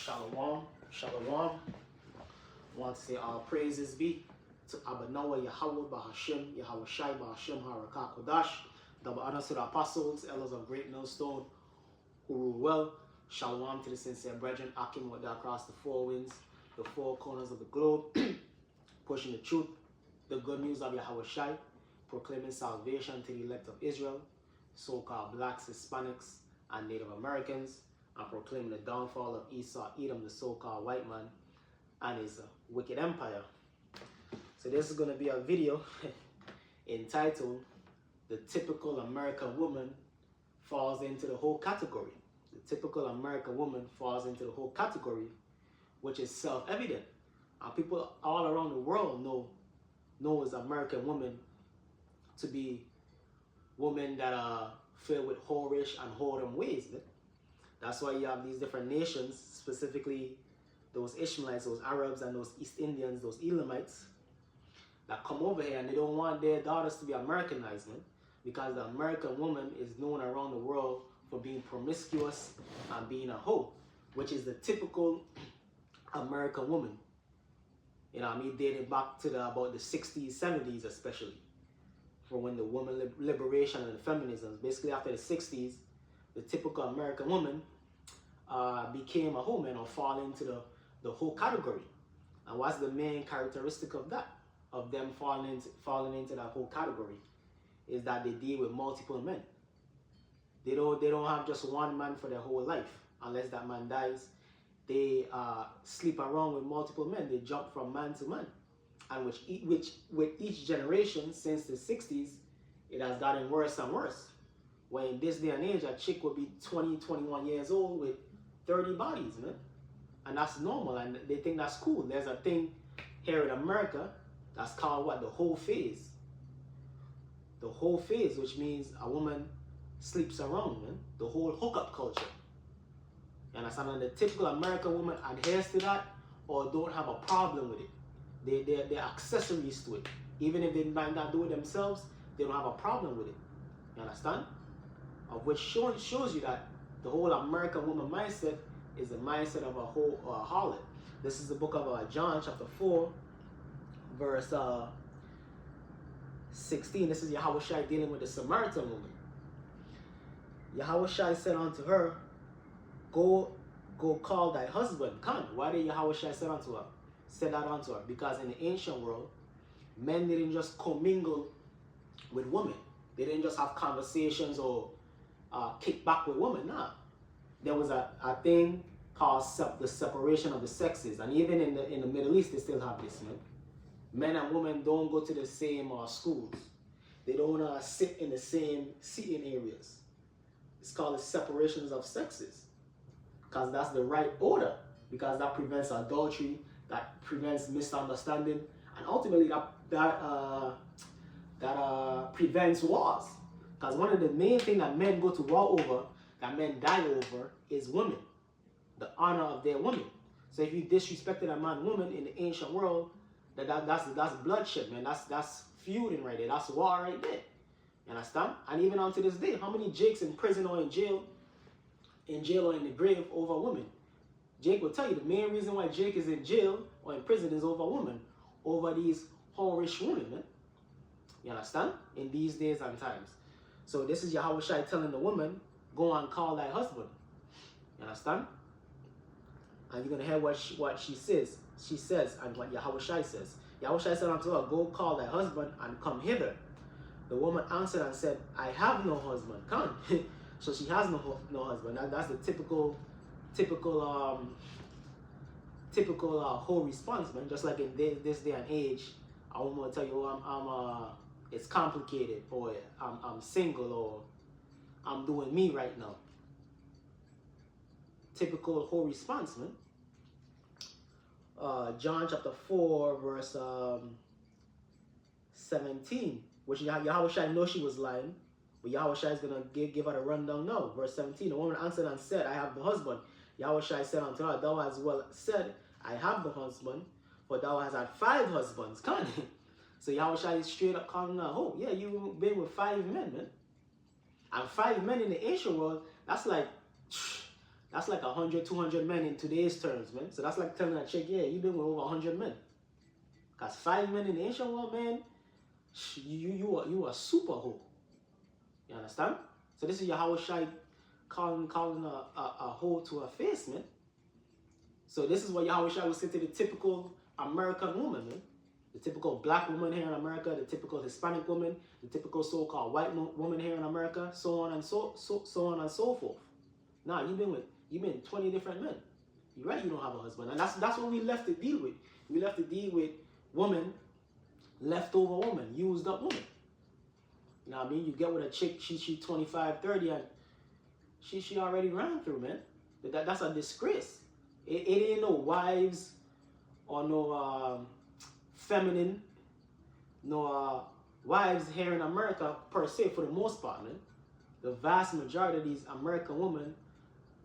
Shalom, shalom. Want to say all praises be to Abanawa Yahweh Bahashim, Yahweh Shai Bahashim Harakah Kodash. Double honors to the apostles, elders of Great Millstone, who rule well. Shalom to the sincere brethren, Akim with across the four winds, the four corners of the globe, pushing the truth, the good news of Yahweh Shai, proclaiming salvation to the elect of Israel, so-called blacks, Hispanics, and Native Americans, and proclaiming the downfall of Esau, Edom, the so-called white man, and his wicked empire. So this is going to be a video entitled, "The Typical American Woman Falls into the Whole Category." The typical American woman falls into the whole category, which is self-evident. People all around the world know as American women to be women that are filled with whorish and whoredom ways. That's why you have these different nations, specifically those Ishmaelites, those Arabs, and those East Indians, those Elamites, that come over here and they don't want their daughters to be Americanized, man, because the American woman is known around the world for being promiscuous and being a hoe, which is the typical American woman. You know what I mean? Dating back to about the 60s, 70s especially, for when the woman liberation and feminism. Basically after the 60s, the typical American woman became a hoe, man, or fall into the whole category. And what's the main characteristic of that? Of them falling into that whole category is that they deal with multiple men. They don't have just one man for their whole life. Unless that man dies, they sleep around with multiple men. They jump from man to man. And which with each generation since the 60s, it has gotten worse and worse. When in this day and age, a chick would be 20, 21 years old with 30 bodies, man. And that's normal, and they think that's cool. There's a thing here in America that's called what? The whole phase. The whole phase, which means a woman sleeps around, man. The whole hookup culture. You understand? And the typical American woman adheres to that or don't have a problem with it. They're accessories to it. Even if they might not do it themselves, they don't have a problem with it. You understand? Of which shows you that the whole American woman mindset is the mindset of a whole harlot. This is the book of John chapter 4, verse 16. This is Yahweh Shai dealing with the Samaritan woman. Yahweh Shai said unto her, Go call thy husband, come. Why did Yahweh Shai say that unto her? Because in the ancient world, men didn't just commingle with women. They didn't just have conversations or kick back with women. Nah. There was a thing called the separation of the sexes. And even in the Middle East, they still have this, man. Men and women don't go to the same schools. They don't sit in the same seating areas. It's called the separations of sexes. Because that's the right order. Because that prevents adultery, that prevents misunderstanding, and ultimately that prevents wars. Because one of the main things that men go to war over, that men die over, is women. The honor of their women. So if you disrespected a man, woman in the ancient world, that's bloodshed, man. That's feuding right there. That's war right there. You understand? And even on to this day, how many Jakes in prison or in jail or in the grave over women? Jake will tell you the main reason why Jake is in jail or in prison is over women, over these whorish women, man. You understand? In these days and times. So this is Yahweh Shai telling the woman, go and call thy husband. You understand? And you're going to hear what she says. She says, and what Yahweh Shai says. Yahweh Shai said unto her, go call thy husband and come hither. The woman answered and said, I have no husband. Come. So she has no husband. That's the typical whole response, man. Just like in this day and age, a woman will tell you, it's complicated, or I'm single, or I'm doing me right now. Typical whole response, man. John chapter 4, verse 17, which Yahweh Shai knows she was lying, but Yahweh Shai is going to give her a rundown now. Verse 17, the woman answered and said, I have no husband. Yahweh Shai said unto her, thou hast well said, I have no husband, for thou hast had 5 husbands. Come on. So Yahweh Shai is straight up calling her, oh, yeah, you've been with 5 men, man. And 5 men in the ancient world, that's like That's like 100, 200 men in today's terms, man. So that's like telling a chick, yeah, you've been with over 100 men. Because 5 men in the ancient world, man, you are super hoe. You understand? So this is Yahweh Shai calling a hoe to her face, man. So this is what Yahweh Shai would say to the typical American woman, man. The typical black woman here in America, the typical Hispanic woman, the typical so-called white woman here in America, so on and so forth. Nah, you've been 20 different men. You're right, you don't have a husband. And that's what we left to deal with. We left to deal with woman, leftover woman, used up woman. You know what I mean? You get with a chick, she 25, 30, and she already ran through, man. That's a disgrace. It ain't no wives or no feminine, no wives here in America per se, for the most part, man. The vast majority of these American women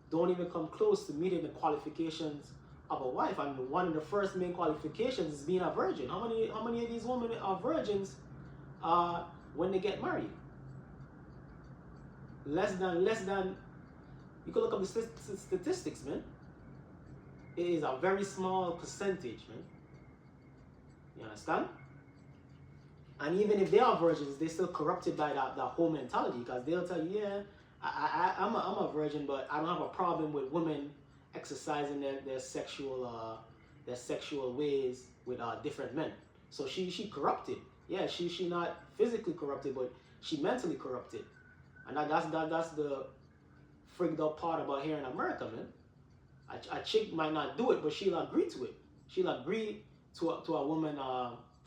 don't even come close to meeting the qualifications of a wife. And one of the first main qualifications is being a virgin. How many of these women are virgins when they get married? Less than, you can look up the statistics, man. It is a very small percentage, man. You understand? And even if they are virgins, they're still corrupted by that whole mentality, because they'll tell you, yeah, I'm a virgin, but I don't have a problem with women exercising their sexual ways with different men. So she corrupted. Yeah, she not physically corrupted, but she mentally corrupted. And that's the frigged up part about here in America, man. A chick might not do it, but she'll agree to it. She'll agree to a woman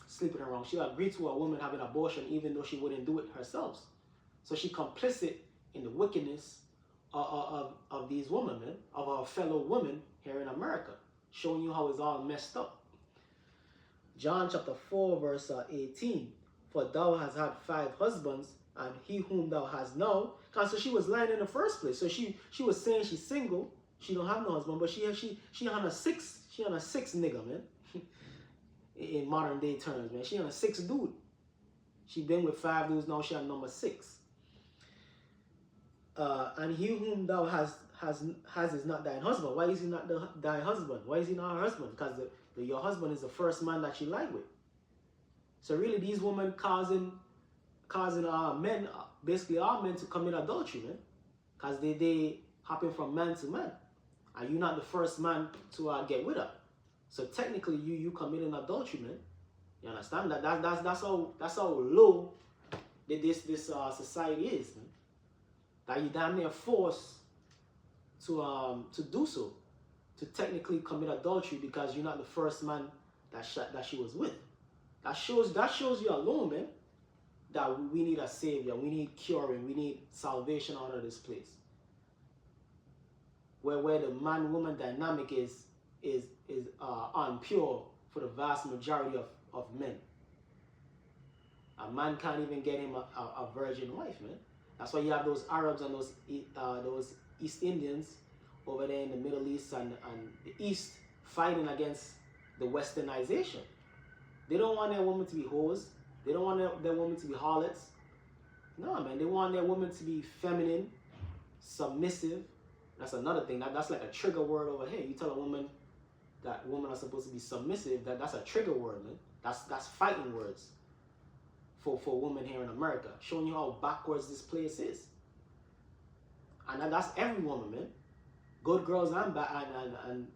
sleeping around. She'll agree to a woman having an abortion, even though she wouldn't do it herself. So she complicit in the wickedness of these women, man, of our fellow women here in America, showing you how it's all messed up. John chapter 4, verse 18. For thou hast had 5 husbands, and he whom thou hast now. So she was lying in the first place. So she was saying she's single. She don't have no husband, but she on a 6 nigga, man. In modern day terms, man. She on a 6 dude. She been with 5 dudes, now she on number 6. And he whom thou has is not thine husband. Why is he not thy husband? Why is he not her husband? Because your husband is the first man that she lied with. So really, these women causing men, basically all men, to commit adultery, man. Because they hopping from man to man. And you're not the first man to get with her. So technically, you committing adultery, man. You understand? That's how low this society is, man. That you damn near forced to do so, to technically commit adultery, because you're not the first man that she was with. That shows you alone, man, that we need a savior, we need curing, we need salvation out of this place. Where the man-woman dynamic is unpure for the vast majority of men. A man can't even get him a virgin wife, man. That's why you have those Arabs and those East Indians over there in the Middle East and the East fighting against the westernization. They don't want their women to be hoes. They don't want their women to be harlots. No, man. They want their women to be feminine, submissive. That's another thing. That's like a trigger word over here. You tell a woman that women are supposed to be submissive, that's a trigger word, man. That's fighting words for women here in America, showing you how backwards this place is. And that's every woman, man. Good girls and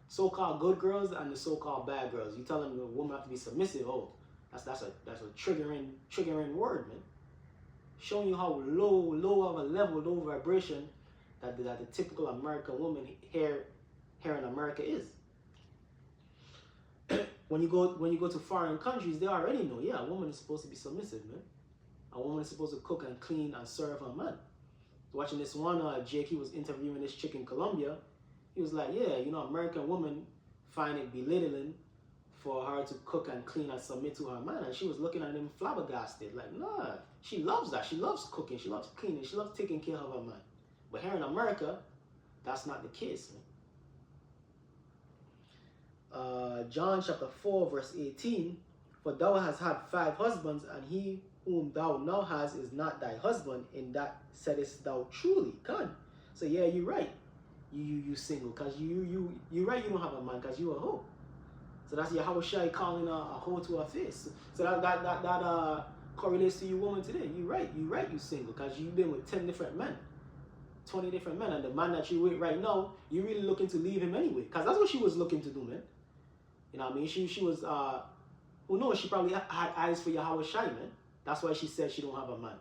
so-called good girls and the so-called bad girls. You tell them the woman have to be submissive. Oh, that's a triggering word, man. Showing you how low of a level, low vibration that the typical American woman here in America is. When you go to foreign countries, they already know, yeah, a woman is supposed to be submissive, man. A woman is supposed to cook and clean and serve her man. Watching this one, Jake, he was interviewing this chick in Colombia. He was like, yeah, American women find it belittling for her to cook and clean and submit to her man. And she was looking at him flabbergasted, like, nah, she loves that. She loves cooking. She loves cleaning. She loves taking care of her man. But here in America, that's not the case, man. John chapter 4, verse 18. For thou hast had 5 husbands, and he whom thou now hast is not thy husband, in that saidest thou truly. Con. So yeah, you're right. you single, cause you right, you don't have a man, cause you a hoe. So that's Yahweh Shai calling a hoe to her face. So that correlates to you woman today. You right, you single, cause you've been with 10 different men, 20 different men, and the man that you with right now, you really looking to leave him anyway, cause that's what she was looking to do, man. You know what I mean? She was who knows? She probably had eyes for Yahweh Shai, man. That's why she said she don't have a man.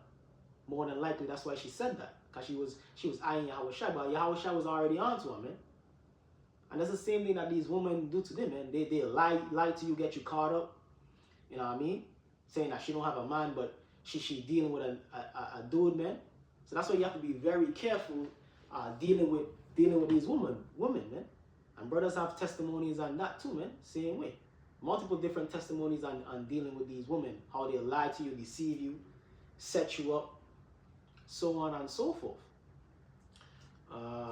More than likely, that's why she said that, cause she was eyeing Yahweh Shai, but Yahweh Shai was already onto her, man. And that's the same thing that these women do to them, man. They lie to you, get you caught up. You know what I mean? Saying that she don't have a man, but she dealing with a dude, man. So that's why you have to be very careful dealing with these women, man. And brothers have testimonies on that too, man. Same way. Multiple different testimonies on dealing with these women. How they lie to you, deceive you, set you up, so on and so forth.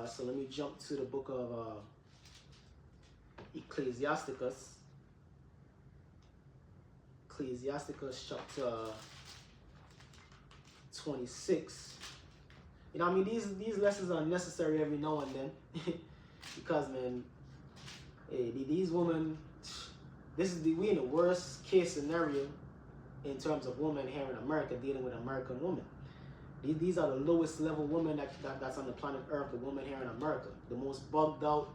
So let me jump to the book of Ecclesiasticus chapter 26. You know what I mean? These lessons are necessary every now and then. Because, man, hey, these women, we in the worst case scenario in terms of women here in America, dealing with American women. These are the lowest level women that's on the planet Earth, the women here in America. The most bugged out,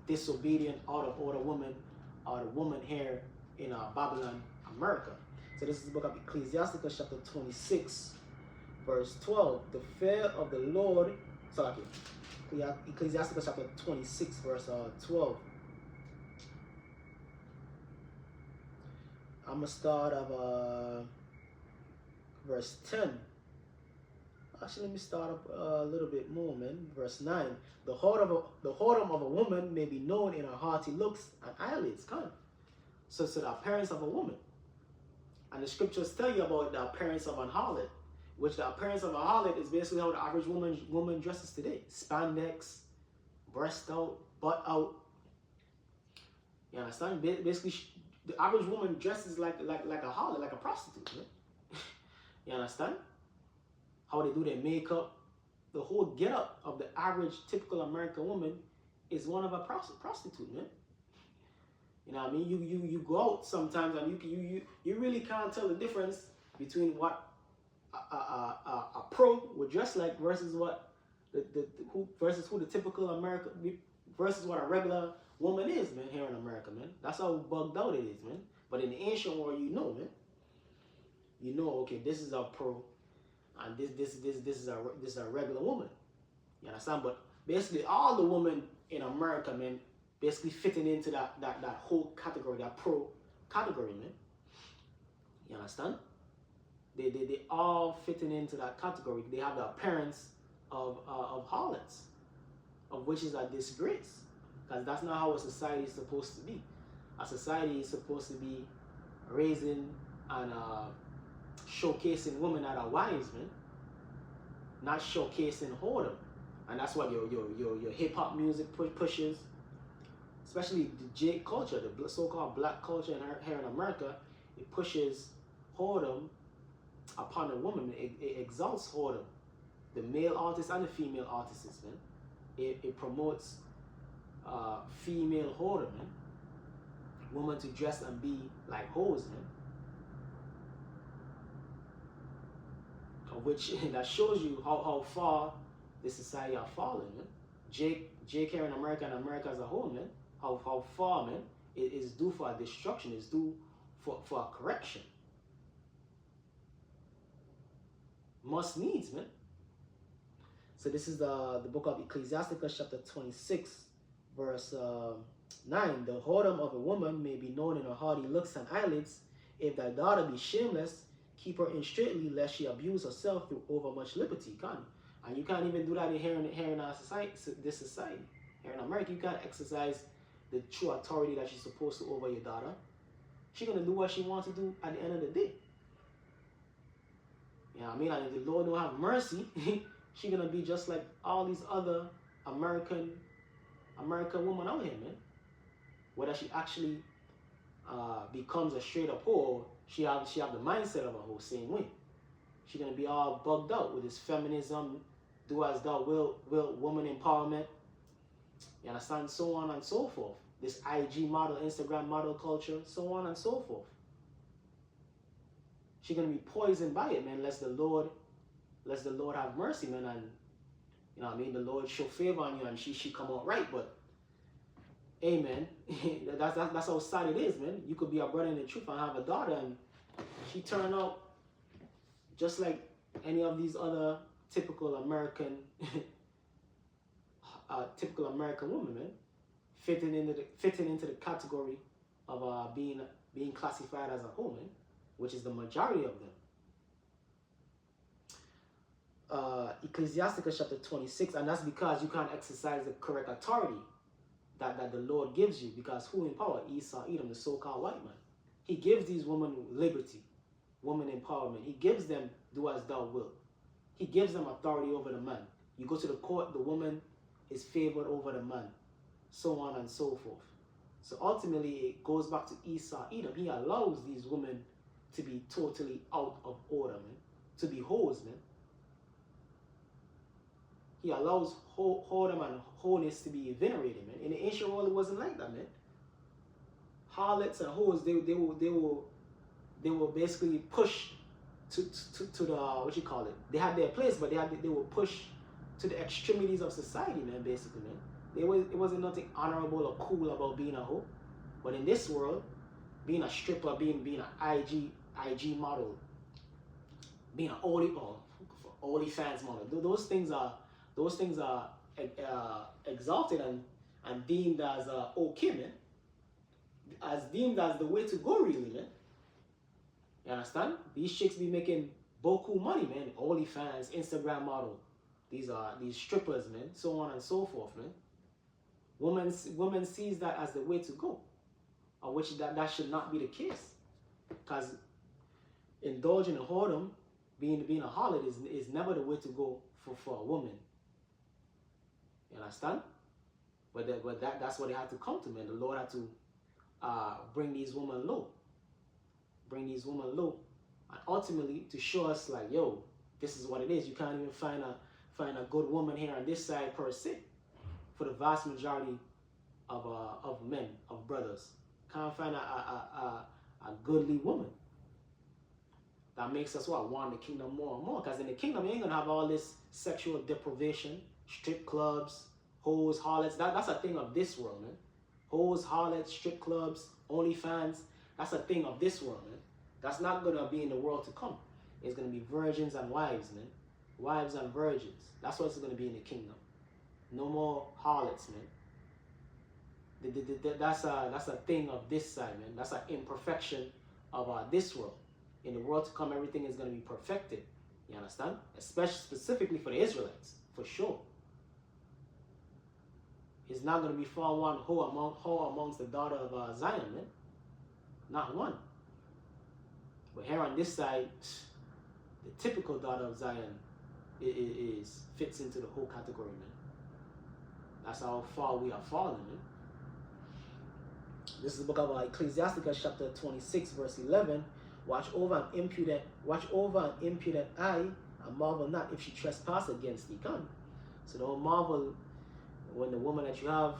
disobedient, out of order women are the women here in Babylon, America. So this is the book of Ecclesiasticus chapter 26, verse 12. The fear of the Lord, Ecclesiasticus chapter 26, verse 12. I'm going to start at verse 10. Actually, let me start up a little bit more, man. Verse 9. The whoredom of a woman may be known in her haughty looks and eyelids. So the appearance of a woman. And the scriptures tell you about the appearance of an harlot, which the appearance of a harlot is basically how the average woman dresses today. Spandex, breast out, butt out. You understand? Basically, the average woman dresses like a harlot, like a prostitute. Man. You understand? How they do their makeup, the whole get-up of the average typical American woman is one of a prostitute, man. You know what I mean? You go out sometimes and you really can't tell the difference between what a pro would dress like versus what who the typical American versus what a regular woman is, man, here in America, man. That's how bugged out it is, man. But in the ancient world, you know, man. You know, okay, this is a pro. And this is a regular woman. You understand? But basically all the women in America, man, basically fitting into that whole category, that pro category, man. You understand? They all fitting into that category. They have the appearance of harlots, of which is a disgrace. Because that's not how a society is supposed to be. A society is supposed to be raising and showcasing women that are wives, man. Not showcasing whoredom. And that's what your hip-hop music pushes. Especially the J culture, the so-called black culture here in America. It pushes whoredom upon a woman. It exalts whoredom. The male artists and the female artists, man. It promotes female whoredom, man. Women to dress and be like hoes, man. Which that shows you how far this society are falling, man. Jake here in America and America as a whole, man. How far, man, it is due for a destruction, it's due for a correction. Must needs, man. So this is the book of Ecclesiasticus chapter 26, verse 9. The whoredom of a woman may be known in her haughty looks and eyelids. If thy daughter be shameless, keep her in straitly, lest she abuse herself through overmuch liberty. And you can't even do that here in our society, this society. Here in America, you can't exercise the true authority that she's supposed to over your daughter. She's going to do what she wants to do at the end of the day. You know what I mean? And if the Lord don't have mercy, she's going to be just like all these other American women out here, man. Whether she actually becomes a straight up whore, she have the mindset of a whole same way. She's going to be all bugged out with this feminism, do as thou will woman empowerment. You understand? So on and so forth. This IG model, Instagram model culture, so on and so forth. She's gonna be poisoned by it, man. Lest the Lord have mercy, man, and you know what I mean, the Lord show favor on you and she come out right. But hey, man, that's how sad it is, man. You could be a brother in the truth and have a daughter and she turn out just like any of these other typical American woman, man, fitting into the category of being classified as a woman, which is the majority of them. Ecclesiasticus chapter 26, and that's because you can't exercise the correct authority that the Lord gives you, because who in power? Esau, Edom, the so-called white man. He gives these women liberty, woman empowerment. He gives them do as thou wilt. He gives them authority over the man. You go to the court, the woman is favored over the man, so on and so forth. So ultimately, it goes back to Esau, Edom. He allows these women to be totally out of order, man, to be hoes, man. He allows whoredom and wholeness to be venerated, man. In the ancient world, it wasn't like that, man. Harlots and hoes, they were basically pushed to the what you call it. They had their place, but they were pushed to the extremities of society, man. Basically, man. It wasn't nothing honorable or cool about being a hoe. But in this world, being a stripper, being an IG model, being an OnlyFans model, those things are exalted and deemed as okay, man. As deemed as the way to go, really, man. You understand? These chicks be making boku money, man. OnlyFans, Instagram model. These strippers, man. So on and so forth, man. Woman sees that as the way to go, of which that should not be the case. Because indulging in whoredom, being a harlot is never the way to go for a woman. You understand? But that's what they had to come to, man. The Lord had to bring these women low. And ultimately to show us like, yo, this is what it is. You can't even find a good woman here on this side per se. For the vast majority of men, of brothers, can't find a goodly woman that makes us want the kingdom more and more. Because in the kingdom, you ain't gonna have all this sexual deprivation, strip clubs, hoes, harlots. That's a thing of this world, man. Hoes, harlots, strip clubs, OnlyFans. That's a thing of this world, man. That's not gonna be in the world to come. It's gonna be virgins and wives, man. Wives and virgins. That's what's gonna be in the kingdom. No more harlots, man. That's a thing of this side, man. That's an imperfection of this world. In the world to come, everything is going to be perfected. You understand? Especially specifically for the Israelites, for sure. It's not going to be found one hoe amongst the daughter of Zion, man. Not one. But here on this side, the typical daughter of Zion fits into the whole category, man. That's how far we are falling, man. This is the book of Ecclesiasticus chapter 26, verse 11. Watch over an impudent eye, and marvel not if she trespass against thee. Come. So don't marvel when the woman that you have,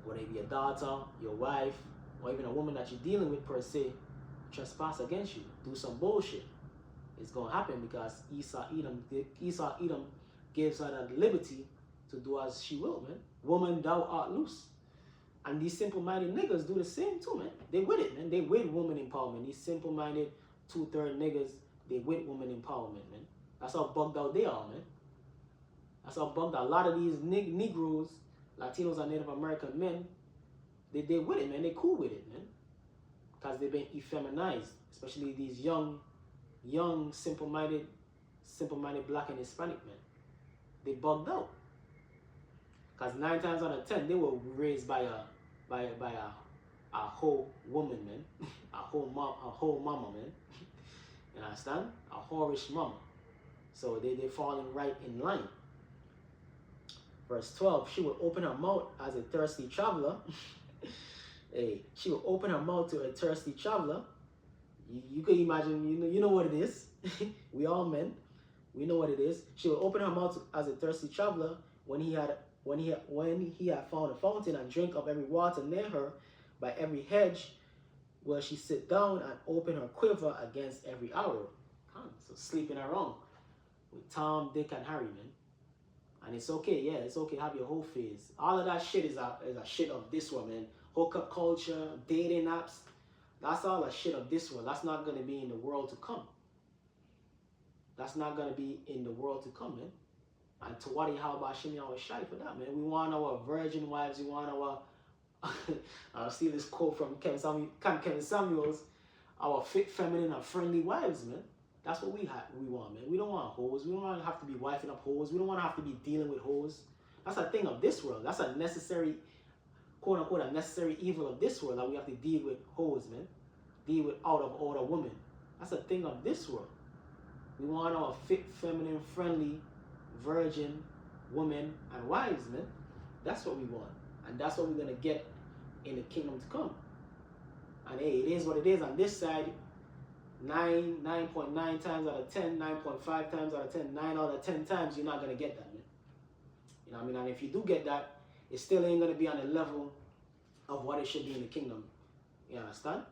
whether it be a daughter, your wife, or even a woman that you're dealing with per se, trespass against you, do some bullshit. It's gonna happen because Esau Edom gives her the liberty to do as she will, man. Woman, thou art loose. And these simple-minded niggas do the same too, man. They with it, man. They with woman empowerment. These simple-minded 2/3 niggas, they with woman empowerment, man. That's how bugged out they are, man. That's how bugged out. A lot of these Negroes, Latinos, and Native American men, they with it, man. They cool with it, man. Because they've been effeminized. Especially these young, simple-minded black and Hispanic men. They bugged out. Because 9 times out of 10, they were raised by a whole woman, man. a whole mama, man. You understand? A whorish mama. So they're falling right in line. Verse 12, she will open her mouth as a thirsty traveler. Hey, she will open her mouth to a thirsty traveler. You can imagine, you know what it is. We all men. We know what it is. She will open her mouth as a thirsty traveler when he had when he had found a fountain and drink of every water near her, by every hedge will she sit down and open her quiver against every arrow. So sleeping around with Tom, Dick, and Harry, man. And it's okay, yeah, it's okay, have your whole phase. All of that shit is a shit of this one, man. Hookup culture, dating apps, that's all a shit of this world. That's not going to be in the world to come. That's not going to be in the world to come, man. And to what how about Shimmy our shy for that, man. We want our virgin wives, we want our I'll steal this quote from Kevin Samuels, our fit, feminine, and friendly wives, man. That's what we want, man. We don't want hoes. We don't want to have to be wifing up hoes. We don't want to have to be dealing with hoes. That's a thing of this world. That's a necessary, quote unquote, a necessary evil of this world that we have to deal with hoes, man. Deal with out of order women. That's a thing of this world. We want our fit, feminine, friendly, virgin women and wives, man. That's what we want. And that's what we're going to get in the kingdom to come. And hey, it is what it is on this side. 9.9 times out of 10, 9.5 times out of 10, 9 out of 10 times, you're not going to get that, man. You know what I mean? And if you do get that, it still ain't going to be on the level of what it should be in the kingdom. You understand?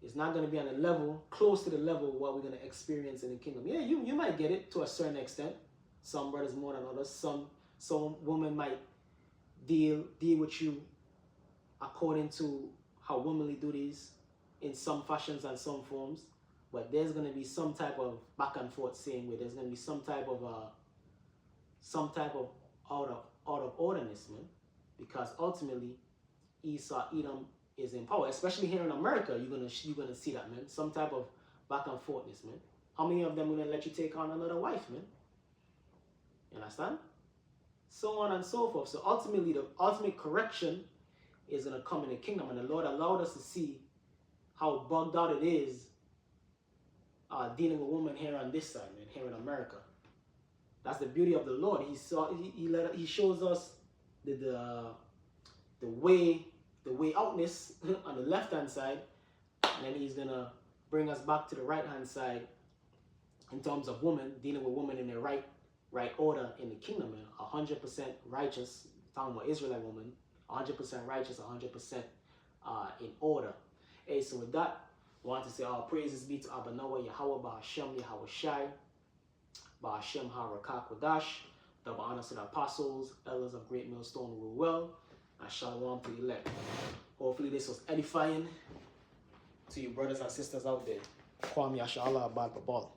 It's not going to be on the level, close to the level of what we're going to experience in the kingdom. Yeah, you might get it to a certain extent. Some brothers more than others. Some women might deal with you according to how womanly duties in some fashions and some forms, but there's going to be some type of back and forth saying where there's going to be some type of out of orderness, man, because ultimately Esau, Edom is in power, especially here in America. You're gonna see that, man. Some type of back and forthness, man. How many of them will let you take on another wife, man? You understand? So on and so forth. So ultimately, the ultimate correction is going to come in the kingdom. And the Lord allowed us to see how bugged out it is dealing with women here on this side, man, here in America. That's the beauty of the Lord. He shows us the way outness on the left hand side, and then he's going to bring us back to the right hand side in terms of women, dealing with women in their right order in the kingdom, man. 100% righteous, talking about Israelite woman, 100% righteous, 100% in order. Hey, so with that, I want to say all praises be to Abba Noah, Yahweh, Ba'ashem, Yahweh Shai, Ba'ashem, Harakah, Kodash, double honors to the apostles, elders of Great Millstone rule well, and shalom to the elect. Hopefully this was edifying to you brothers and sisters out there. Kwame Yasha Allah Abad Babal.